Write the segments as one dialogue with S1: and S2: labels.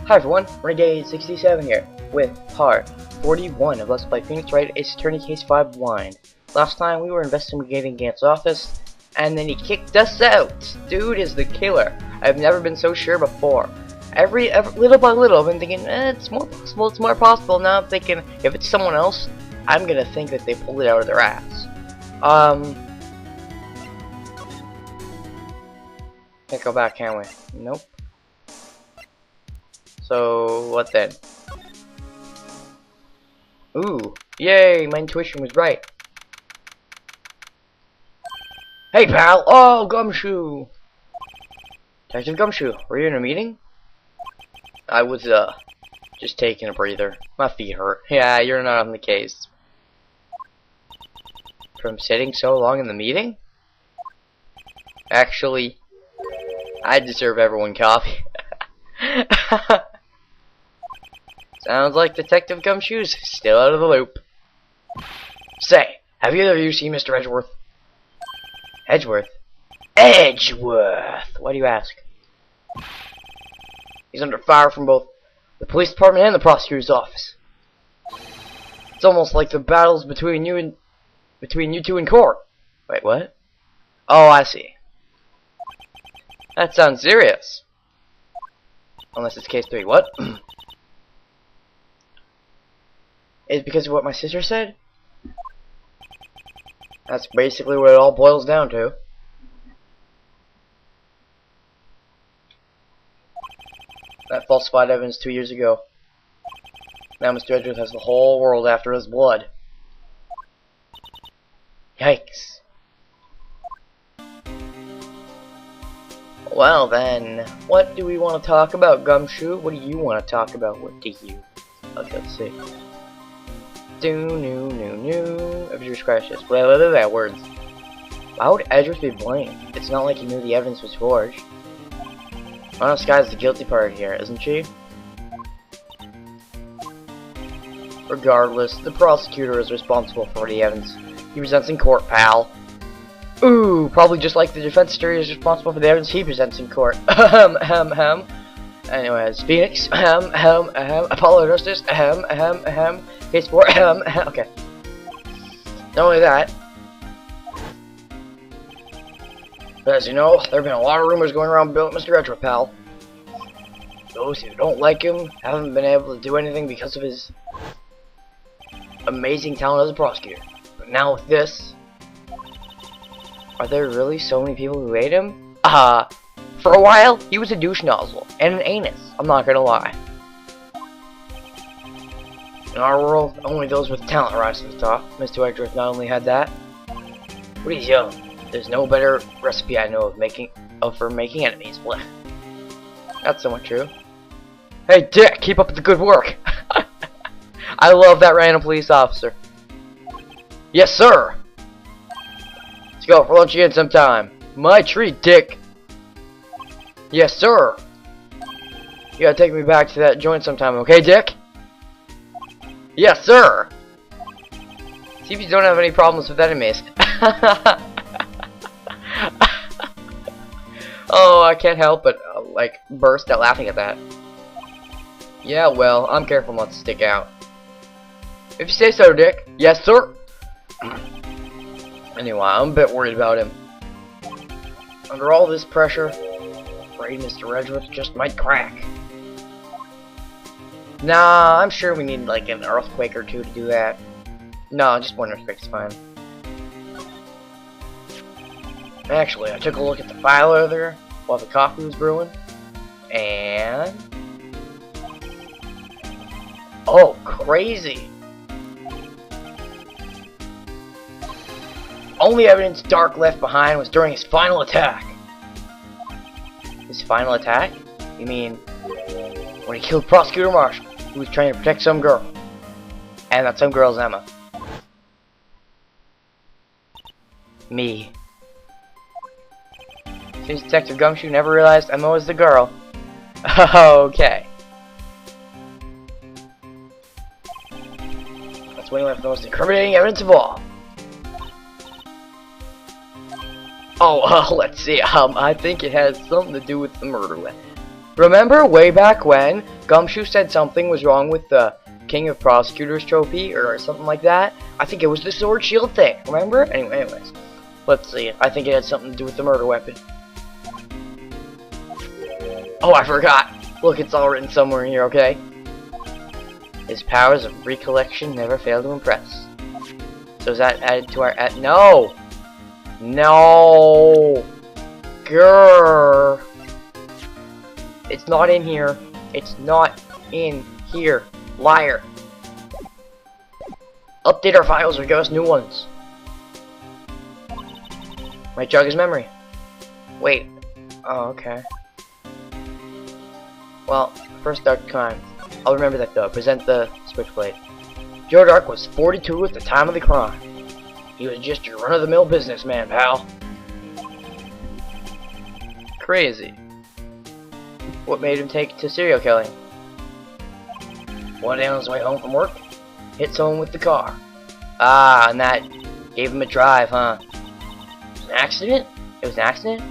S1: Hi everyone, Renegade67 here, with part 41 of Let's Play Phoenix Wright Ace Attorney Case 5 Blind. Last time we were investigating Gant's office, and then he kicked us out! Dude is the killer. I've never been so sure before. Every little by little, I've been thinking, it's more possible. Now I'm thinking, if it's someone else, I'm gonna think that they pulled it out of their ass. Can't go back, can we? Nope. So, what then? Ooh, yay, my intuition was right. Hey pal! Oh, Gumshoe! Detective Gumshoe, were you in a meeting? I was, just taking a breather. My feet hurt. Yeah, you're not on the case. From sitting so long in the meeting? Actually, I deserve everyone coffee. Sounds like Detective Gumshoe's still out of the loop. Say, have either of you seen Mr. Edgeworth? Edgeworth? Edgeworth! Why do you ask? He's under fire from both the police department and the prosecutor's office. It's almost like the battles between you two in court. Wait, what? Oh, I see. That sounds serious. Unless it's case 3. What? Is it because of what my sister said? That's basically what it all boils down to. That falsified evidence 2 years ago. Now Mr. Edgeworth has the whole world after his blood. Yikes. Well then, what do we want to talk about, Gumshoe? What do you want to talk about? What do you? Let's see. If you scratch this. Blah, words. Why would Edgeworth be blamed? It's not like he knew the evidence was forged. Honest Sky's the guilty party here, isn't she? Regardless, the prosecutor is responsible for the evidence he presents in court, pal. Ooh, probably just like the defense attorney is responsible for the evidence he presents in court. Anyways, Phoenix, Apollo Justice, Case 4, okay. Not only that, but as you know, there have been a lot of rumors going around about Mr. Edgeworth, pal. Those who don't like him haven't been able to do anything because of his amazing talent as a prosecutor. But now with this, are there really so many people who hate him? For a while, he was a douche nozzle and an anus, I'm not gonna lie. In our world, only those with talent rise to the top. Mr. Edgeworth not only had that, but he's young. There's no better recipe I know for making enemies. Blech. That's somewhat true. Hey Dick, keep up the good work. I love that random police officer. Yes sir. Let's go for lunch again sometime. My treat, Dick. Yes sir. You gotta take me back to that joint sometime, okay Dick? Yes sir. See if you don't have any problems with enemies. Oh, I can't help but like burst out laughing at that. Yeah, well, I'm careful not to stick out. If you say so, Dick. Yes, sir. Anyway, I'm a bit worried about him. Under all this pressure, afraid Mr. Edgeworth just might crack. Nah, I'm sure we need like an earthquake or two to do that. No, just one earthquake's fine. Actually, I took a look at the file earlier while the coffee was brewing, and oh, crazy! Only evidence Dark left behind was during his final attack. His final attack? You mean when he killed Prosecutor Marshall, who was trying to protect some girl, and that some girl's Emma. Me. Since Detective Gumshoe never realized Emma was the girl. Okay. That's when he left the most incriminating evidence of all. Oh, let's see. I think it has something to do with the murder weapon. Remember way back when Gumshoe said something was wrong with the King of Prosecutors trophy or something like that. I think it was the sword shield thing, remember? Anyways, let's see. I think it had something to do with the murder weapon. Oh, I forgot. Look, it's all written somewhere in here, okay? His powers of recollection never fail to impress. So is that added to our... No! No! Grrr! It's not in here. It's not in here. Liar. Update our files or give us new ones. Might jog his memory. Wait. Oh, okay. Well, first dark crime. I'll remember that though. Present the switchblade. Joe Dark was 42 at the time of the crime. He was just your run-of-the-mill businessman, pal. Crazy. What made him take to serial killing? One day on his way home from work, hit someone with the car. Ah, and that gave him a drive, huh? It was an accident? It was an accident?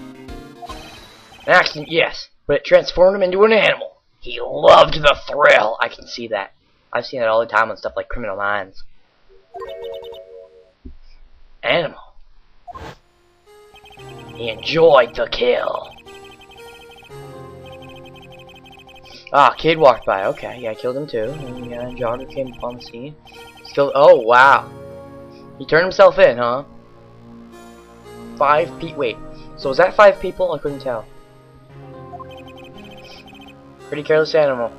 S1: An accident, yes, but it transformed him into an animal. He loved the thrill. I can see that. I've seen it all the time on stuff like Criminal Minds. Animal. He enjoyed the kill. Ah, kid walked by. Okay, yeah, I killed him too. And yeah, Jogger came upon the scene. Killed. Oh wow. He turned himself in, huh? 5 people. Wait. So was that 5 people? I couldn't tell. Pretty careless animal.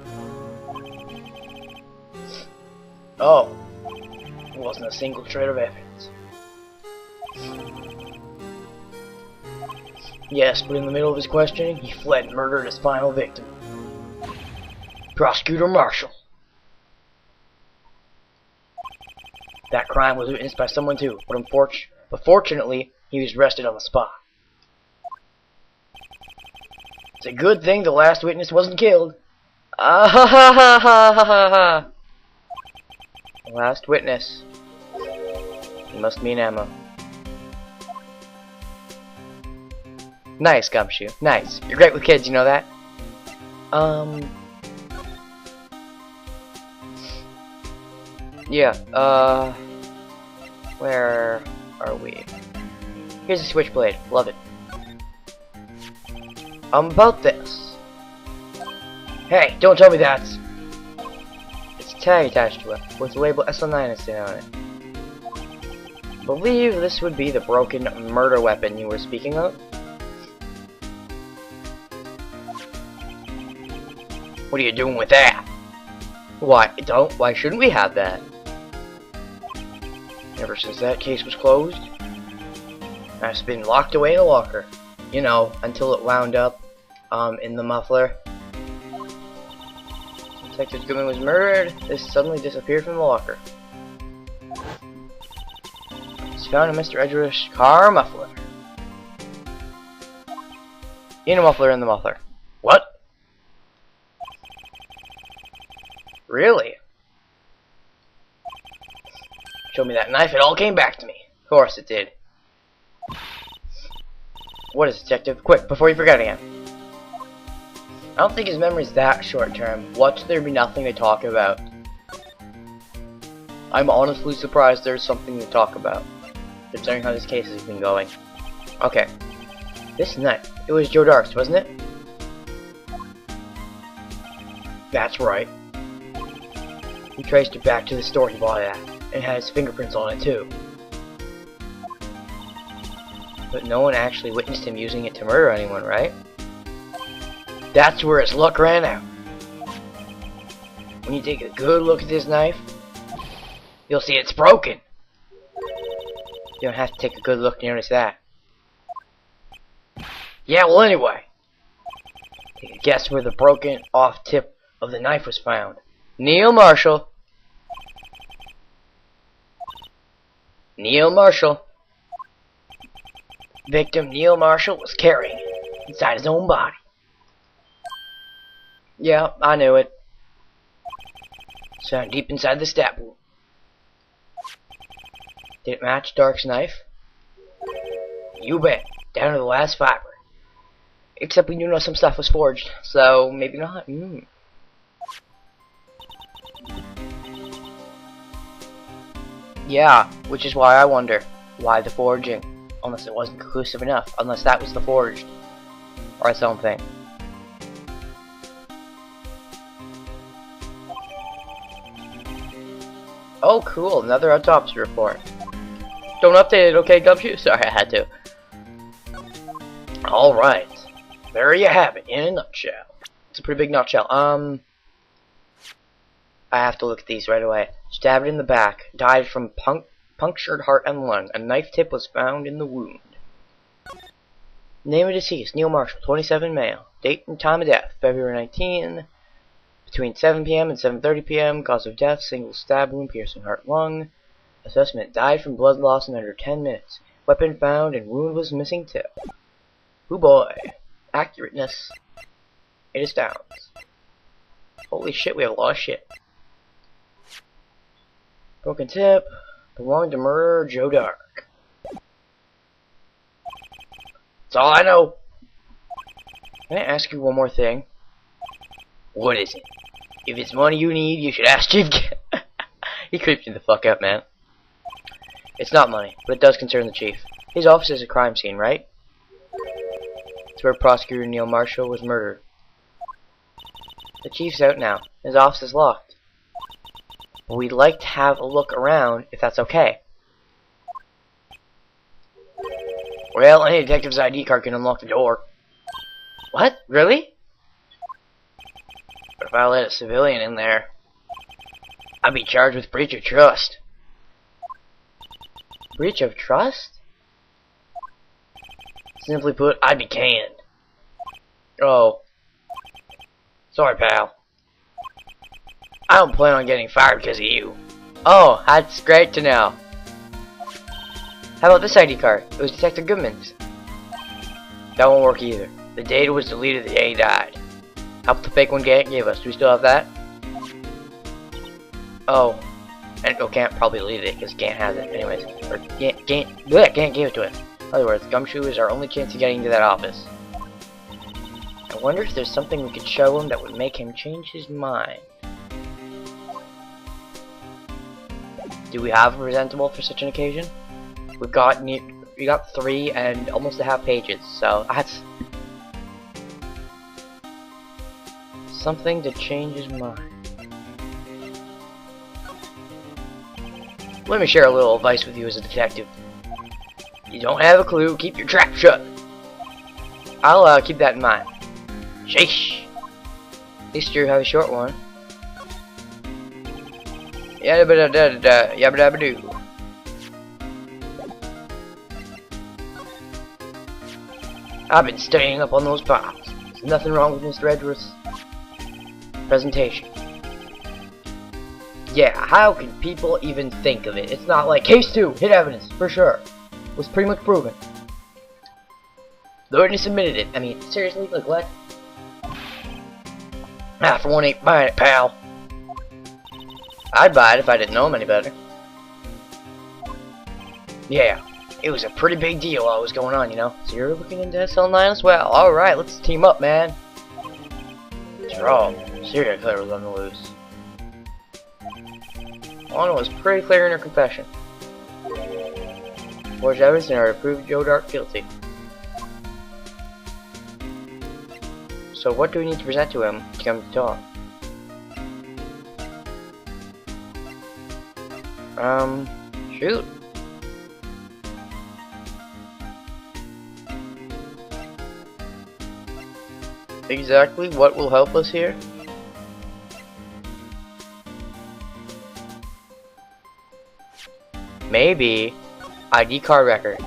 S1: Oh. There wasn't a single shred of evidence. Yes, but in the middle of his questioning, he fled and murdered his final victim. Prosecutor Marshall. That crime was witnessed by someone too, but fortunately, he was arrested on the spot. It's a good thing the last witness wasn't killed. Ah ha ha ha ha ha ha. Last witness. It must mean Emma. Nice, Gumshoe. Nice. You're great with kids, you know that? Yeah, where are we? Here's a switchblade. Love it. About this. Hey, don't tell me that. It's a tag attached to it, with the label SL9 instead on it. Believe this would be the broken murder weapon you were speaking of. What are you doing with that? Why shouldn't we have that? Ever since that case was closed, it's been locked away in a locker. You know, until it wound up in the muffler. Detective Goodman was murdered. This suddenly disappeared from the locker. It's found in Mr. Edgeworth's car muffler. In a muffler in the muffler. What? Really? Show me that knife, it all came back to me. Of course it did. What is it, Detective? Quick, before you forget again. I don't think his memory's that short term. Watch there be nothing to talk about. I'm honestly surprised there's something to talk about, considering how this case has been going. Okay. This knife, it was Joe Dark's, wasn't it? That's right. He traced it back to the store he bought it at, and had his fingerprints on it too. But no one actually witnessed him using it to murder anyone, right? That's where his luck ran out. When you take a good look at this knife, you'll see it's broken. You don't have to take a good look to notice that. Yeah, well anyway. Take a guess where the broken off tip of the knife was found. Neil Marshall. Neil Marshall. Victim Neil Marshall was carrying it inside his own body. Yeah, I knew it. It's found deep inside the stab wound. Did it match Dark's knife? You bet. Down to the last fiber. Except we do know some stuff was forged, so maybe not. Yeah, which is why I wonder why the forging, unless it wasn't conclusive enough, unless that was the forged or something. Oh, cool! Another autopsy report. Don't update it, okay, Gumshoe? Sorry, I had to. All right, there you have it in a nutshell. It's a pretty big nutshell. I have to look at these right away. Stabbed in the back. Died from punctured heart and lung. A knife tip was found in the wound. Name of deceased, Neil Marshall, 27, male. Date and time of death, February 19, between 7 p.m. and 7:30 p.m. Cause of death, single stab wound, piercing heart, lung. Assessment, died from blood loss in under 10 minutes. Weapon found and wound was missing tip. Hoo boy. Accurateness, it astounds. Holy shit, we have a lot of shit. Broken tip, belonged to murderer Joe Dark. That's all I know. Can I ask you one more thing? What is it? If it's money you need, you should ask Chief. He creeps me the fuck out, man. It's not money, but it does concern the Chief. His office is a crime scene, right? It's where Prosecutor Neil Marshall was murdered. The Chief's out now. His office is locked. But we'd like to have a look around, if that's okay. Well, any detective's ID card can unlock the door. What? Really? But if I let a civilian in there, I'd be charged with breach of trust. Breach of trust? Simply put, I'd be canned. Oh. Sorry, pal. I don't plan on getting fired because of you. Oh, that's great to know. How about this ID card? It was Detective Goodman's. That won't work either. The data was deleted the day he died. How about the fake one Gant gave us? Do we still have that? Oh. And Gant probably deleted it because Gant has it anyways. Or Gant gave it to us. In other words, Gumshoe is our only chance of getting into that office. I wonder if there's something we could show him that would make him change his mind. Do we have a presentable for such an occasion? We got 3 and almost a half pages, so that's something to change his mind. Let me share a little advice with you as a detective. You don't have a clue, keep your trap shut. I'll keep that in mind. Sheesh. At least you have a short one. Yabba da da da, yabba dabba doo. I've been staying up on those files. There's nothing wrong with Mr. Edgeworth's presentation. Yeah, how can people even think of it? It's not like case 2, hit evidence, for sure. Was pretty much proven. The witness admitted it. I mean, seriously, like what? Ah, for one ain't buying it, pal. I'd buy it if I didn't know him any better. Yeah, it was a pretty big deal what was going on, you know. So you're looking into SL9 as well. Alright, let's team up, man. It's wrong. Serial killer was on the loose. Lana was pretty clear in her confession. Forged evidence in order to prove Joe Dark guilty. So what do we need to present to him to come to talk? Shoot. Exactly what will help us here? Maybe ID card record.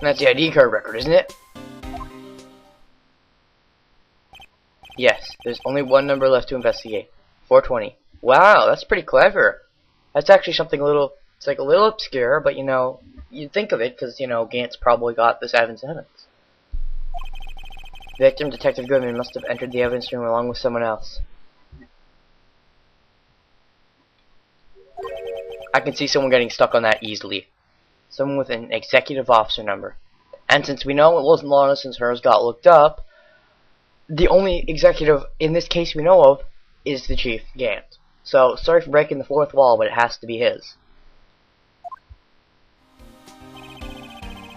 S1: That's the ID card record, isn't it? Yes, there's only one number left to investigate. 420. Wow, that's pretty clever. That's actually something a little, it's like a little obscure, but you know, you'd think of it because, you know, Gant's probably got this evidence. Victim, Detective Goodman, must have entered the evidence room along with someone else. I can see someone getting stuck on that easily. Someone with an executive officer number. And since we know it wasn't Lana since hers got looked up, the only executive in this case we know of is the Chief, Gant. So, sorry for breaking the fourth wall, but it has to be his.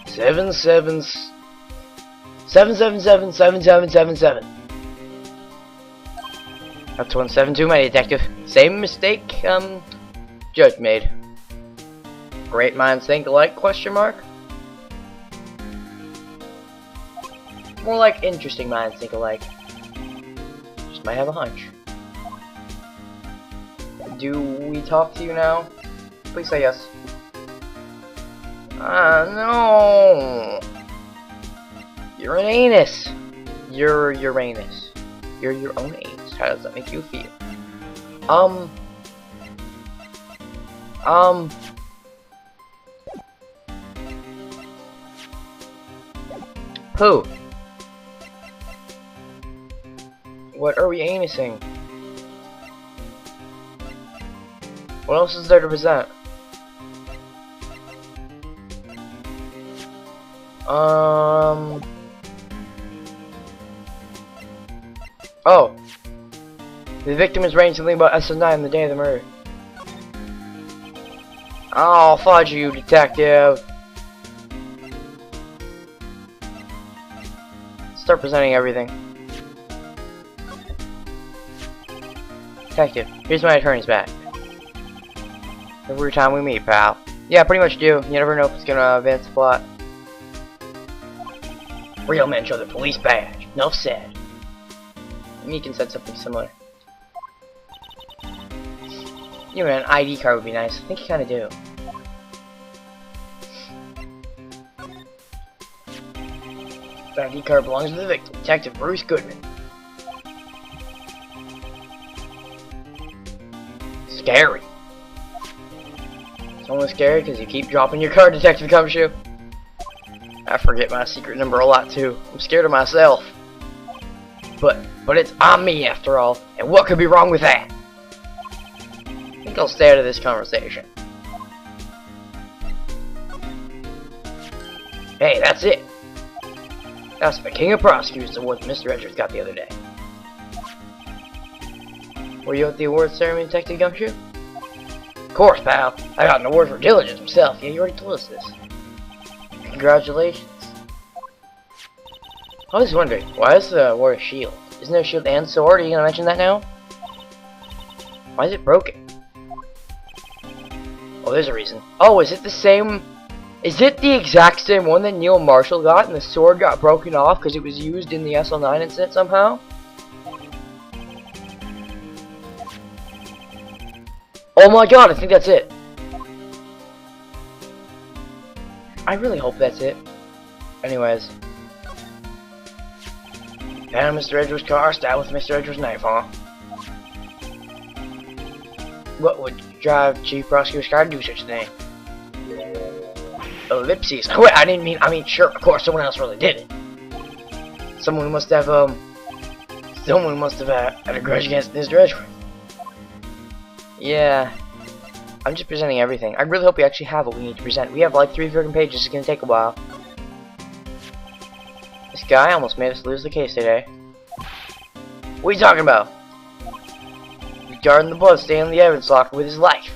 S1: 777. That's 17 too many, detective. Same mistake, Judge made. Great minds think alike, question mark? More like interesting minds think alike. Just might have a hunch. Do we talk to you now? Please say yes. No. You're an anus. You're Uranus. You're your own anus. How does that make you feel? Who? What are we anusing? What else is there to present? Oh. The victim is writing something about SO9 on the day of the murder. Oh, fudge you, detective. Start presenting everything. Detective, here's my attorney's badge. Every time we meet, pal. Yeah, pretty much do. You never know if it's gonna advance the plot. Real men show the police badge. Enough said. You can set something similar. You know, an ID card would be nice. I think you kinda do. The ID card belongs to the victim, Detective Bruce Goodman. Scary. It's almost scary because you keep dropping your card, Detective Gumshoe. I forget my secret number a lot too. I'm scared of myself. But it's on me after all, and what could be wrong with that? I think I'll stay out of this conversation. Hey, that's it. That's the King of Prosecutors award that Mr. Edwards got the other day. Were you at the awards ceremony, Detective Gumshoe? Of course, pal. I got an award for diligence myself. Yeah, you already told us this. Congratulations. I was wondering, why is the award a shield? Isn't there a shield and sword? Are you gonna mention that now? Why is it broken? Oh, there's a reason. Oh, is it the same? Is it the exact same one that Neil Marshall got and the sword got broken off because it was used in the SL9 incident somehow? Oh my god, I think that's it. I really hope that's it. Anyways. Found Mr. Edwards' car, style with Mr. Edwards' knife, huh? What would drive Chief Prosecutor's car to do such a thing? Ellipses. Oh, wait, I mean, sure, of course, someone else really did it. Someone must have, had a grudge against Mr. Edwards. Yeah. I'm just presenting everything. I really hope we actually have what we need to present. We have like 3 freaking pages. It's gonna take a while. This guy almost made us lose the case today. What are you talking about? He's guarding the blood stain in the evidence locker with his life.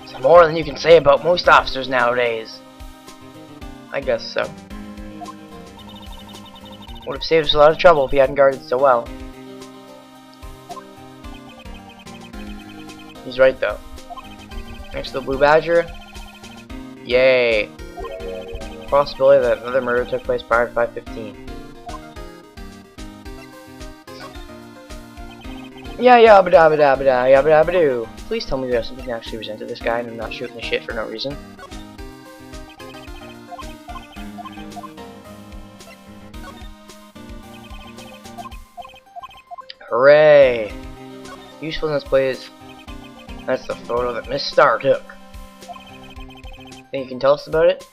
S1: It's more than you can say about most officers nowadays. I guess so. Would have saved us a lot of trouble if he hadn't guarded so well. He's right though. Next to the Blue Badger. Yay. Possibility that another murder took place prior to 5:15. Yeah, yabba dabba dabba da, yabba dabba doo. Please tell me there's something to actually present to this guy and I'm not shooting the shit for no reason. Hooray! Usefulness, please. That's the photo that Miss Starr took. Think you can tell us about it?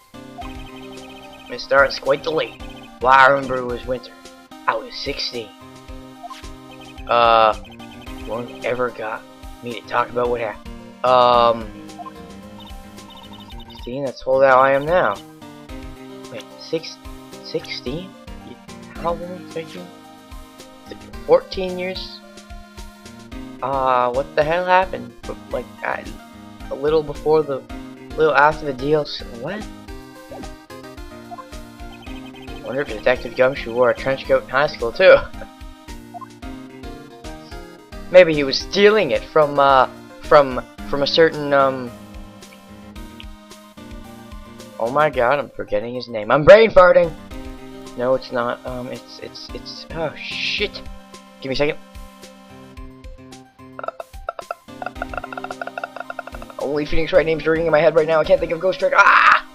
S1: Miss Starr is quite the lady. Well, I remember it was winter. I was 16. No one ever got me to talk about what happened. 16, that's how old I am now. Wait, 16? How old are you? 14 years? What the hell happened? Like, a little before the, little after the DLC. What? I wonder if Detective Gumshoe wore a trench coat in high school too. Maybe he was stealing it from a certain Oh my god, I'm forgetting his name. I'm brain farting. No, it's not. It's. Oh shit! Give me a second. Only Phoenix Wright names are ringing in my head right now. I can't think of Ghost Trick. Ah!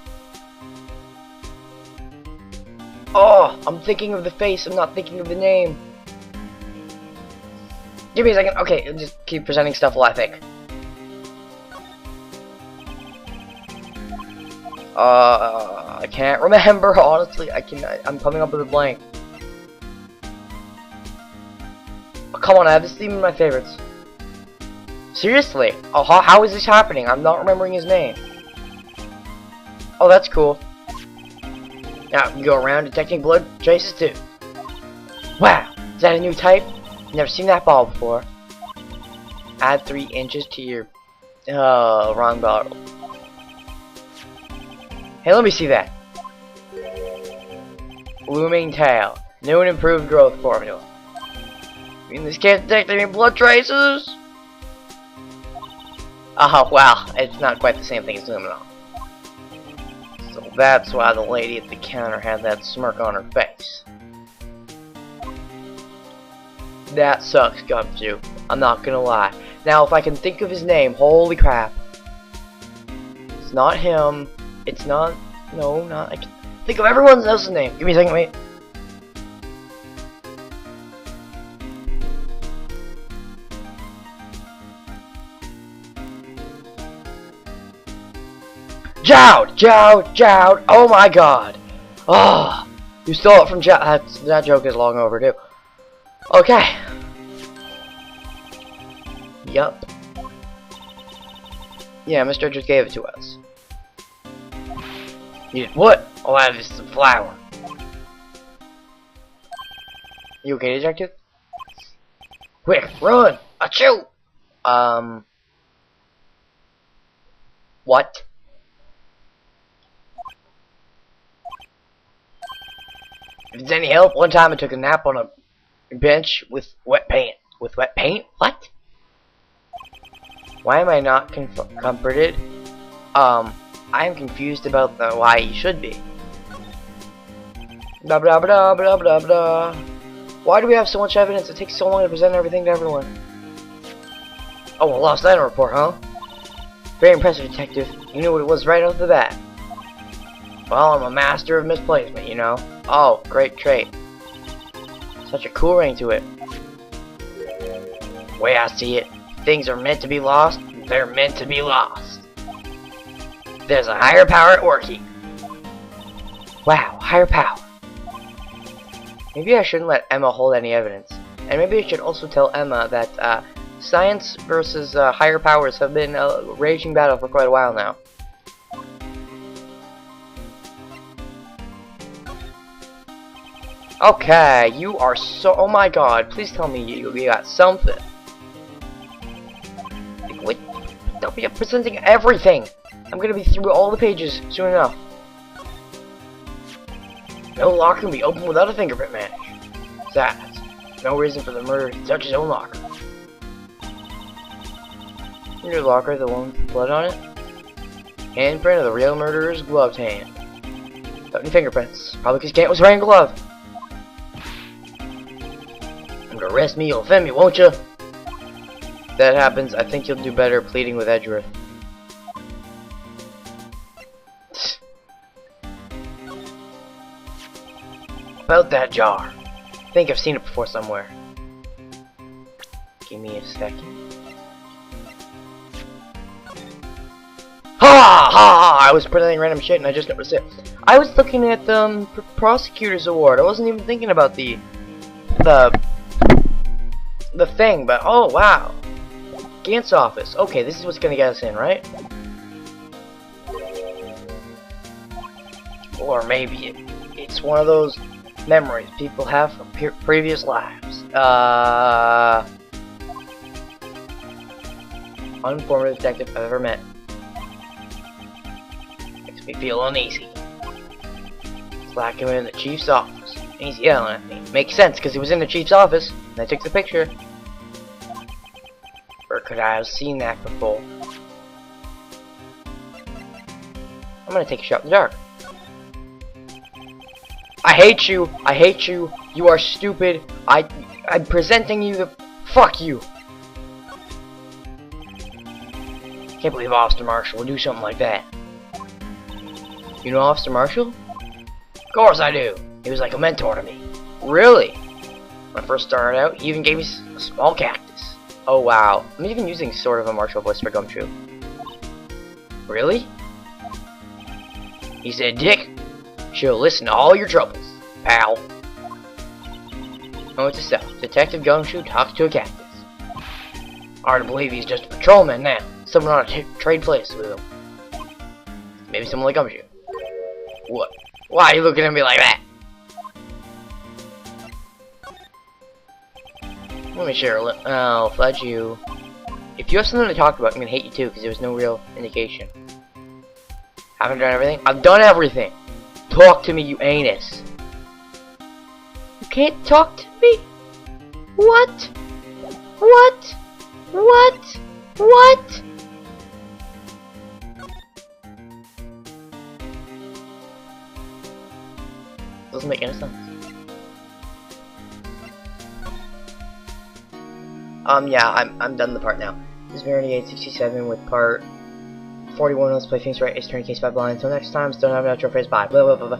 S1: Oh, I'm thinking of the face. I'm not thinking of the name. Give me a second. Okay, just keep presenting stuff while I think. I can't remember. Honestly, I'm coming up with a blank. Oh, come on, I have this theme in my favorites. Seriously? Oh, how is this happening? I'm not remembering his name. Oh, that's cool. Now, we can go around detecting blood traces too. Wow, is that a new type? Never seen that ball before. Add 3 inches to your... Oh, wrong bottle. Hey, let me see that. Blooming tail. New and improved growth formula. You mean this can't detect any blood traces? Oh, wow. It's not quite the same thing as Luminol. So that's why the lady at the counter had that smirk on her face. That sucks, Gumshoe. I'm not gonna lie. Now, if I can think of his name, holy crap. It's not him. It's not. No, not. I can think of everyone else's name. Give me a second, wait. Jowd! Oh my god! Oh, you stole it from Jowd. That joke is long overdue. Okay. Yup. Yeah, Mr. just gave it to us. You did what? Oh, I have some flour. You okay, detective? Quick, run! Achoo! What? If it's any help, one time I took a nap on a bench with wet paint. With wet paint? What? Why am I not comforted? I am confused about why you should be. Blah blah blah blah blah blah. Why do we have so much evidence? It takes so long to present everything to everyone. Oh, a lost item report, huh? Very impressive, detective. You knew what it was right off the bat. Well, I'm a master of misplacement, you know. Oh, great trait. Such a cool ring to it. The way I see it, things are meant to be lost, they're meant to be lost. There's a higher power at work here. Wow, higher power. Maybe I shouldn't let Emma hold any evidence. And maybe I should also tell Emma that science versus higher powers have been a raging battle for quite a while now. Okay, you are so... Oh my god, please tell me you got something. Wait, don't be presenting everything. I'm gonna be through all the pages soon enough. No locker can be opened without a fingerprint match. That's no reason for the murderer to touch his own locker. Your locker, the one with blood on it? Handprint of the real murderer's gloved hand. Without any fingerprints. Probably because Gant was wearing a glove. I'm gonna arrest me, you'll offend me, won't you? If that happens, I think you'll do better pleading with Edgeworth. About that jar. I think I've seen it before somewhere. Give me a second. Ha ha! I was presenting random shit and I just noticed it. I was looking at the prosecutor's award. I wasn't even thinking about the thing, but oh wow. Gant's office. Okay, this is what's gonna get us in, right? Or maybe it's one of those memories people have from previous lives. uninformative detective I've ever met. Makes me feel uneasy. It's like him in the chief's office. He's yelling at me. Makes sense, because he was in the chief's office, and I took the picture. Or could I have seen that before? I'm gonna take a shot in the dark. I hate you! I hate you! You are stupid! I'm presenting you the... Fuck you! Can't believe Officer Marshall would do something like that. You know Officer Marshall? Of course I do! He was like a mentor to me. Really? When I first started out, he even gave me a small cactus. Oh wow. I'm even using sort of a Marshall voice for Gumshoe. Really? He said, Dick, she'll listen to all your troubles, pal. Note to self, Detective Gumshoe talks to a cactus. Hard to believe he's just a patrolman now. Someone on a trade place with him. Maybe someone like Gumshoe. What? Why are you looking at me like that? Let me share a little. Oh, fudge you. If you have something to talk about, I'm gonna hate you too, because there was no real indication. Haven't done everything? I've done everything! Talk to me, you anus! You can't talk to me? What? What? What? What? Doesn't make any sense. Yeah, I'm done the part now. This is Verity 867 with part 41. Let's play things right. It's turning case 5 blind. Until next time, still have an outro phrase. Bye. Blah blah blah blah.